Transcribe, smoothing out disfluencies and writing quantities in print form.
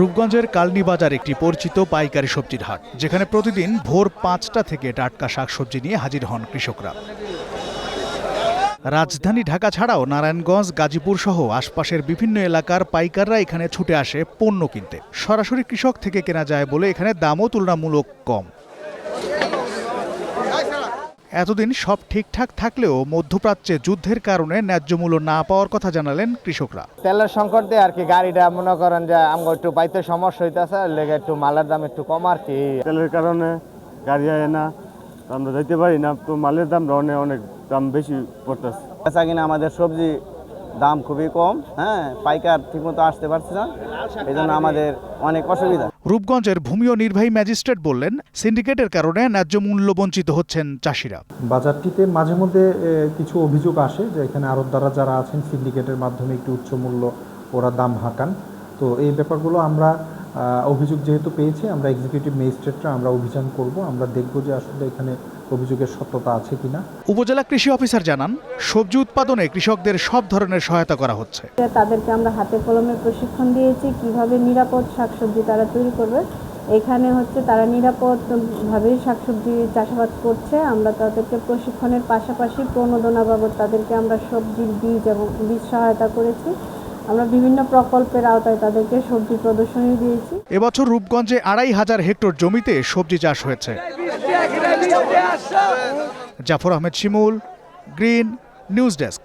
রূপগঞ্জের কালনী বাজার একটি পরিচিত পাইকারি সবজির হাট, যেখানে প্রতিদিন ভোর ৫টা থেকে টাটকা শাকসবজি নিয়ে হাজির হন কৃষকরা। রাজধানী ঢাকা ছাড়াও নারায়ণগঞ্জ, গাজীপুর সহ আশপাশের বিভিন্ন এলাকার পাইকাররা এখানে ছুটে আসে পণ্য কিনতে। সরাসরি কৃষক থেকে কেনা যায় বলে এখানে দামও তুলনামূলক কম। এতদিন সব ঠিকঠাক থাকলেও মধ্যপ্রাচ্যে যুদ্ধের কারণে ন্যায্য মূল্য না পাওয়ার কথা জানালেন কৃষকরা। তেলের সংকট দিয়ে আর কি গাড়িটা মনে করেন যে আমরা একটু পাইতে সমস্যা হইতেছে, লেগে একটু মালের দাম একটু কম আর কি। তেলের কারণে গাড়ি আয় না, আমরা যাইতে পারি না, তো মালের দাম অনেক দাম বেশি পড়তেছে। বেচা কিনা আমাদের সবজি দাম খুবই কম, পাইকার ঠিকমতো আসতে পারছে না, এই জন্য আমাদের অনেক অসুবিধা। রূপগঞ্জের ভূমি নির্বাহী ম্যাজিস্ট্রেট বললেন, সিন্ডিকেটের কারণে ন্যায্য মূল্য বঞ্চিত হচ্ছেন চাষিরা। বাজারটিতে মাঝে মধ্যে কিছু অভিযোগ আসে যে এখানে আড়তদাররা যারা আছেন সিন্ডিকেটের মাধ্যমে একটু উচ্চ মূল্য ওরা দাম হাঁকান। তো এই ব্যাপারগুলো আমরা অভিযোগ যেহেতু পেয়েছি, আমরা এক্সিকিউটিভ ম্যাজিস্ট্রেটরা আমরা অভিযান করব, আমরা দেখব যে আসলে এখানে অভিযোগের সত্যতা আছে কিনা। উপজেলা কৃষি অফিসার জানান, সবজি উৎপাদনে কৃষকদের সব ধরনের সহায়তা করা হচ্ছে। তাদেরকে আমরা হাতে কলমে প্রশিক্ষণ দিয়েছি কিভাবে নিরাপদ শাকসবজি তারা তৈরি করবে। এখানে তারা নিরাপদভাবে শাকসবজি চাষাবাদ করছে। আমরা তাদেরকে প্রশিক্ষণের পাশাপাশি প্রণোদনা বাবদ তাদেরকে আমরা সবজির বীজ এবং বীজ সহায়তা করেছি। আমরা বিভিন্ন প্রকল্পের আওতায় তাদেরকে সবজি প্রদর্শনী দিয়েছি। এবছর রূপগঞ্জে ২৫০০ হেক্টর জমিতে সবজি চাষ হয়েছে। জাফর আহমেদ শিমুল, গ্রিন নিউজ ডেস্ক।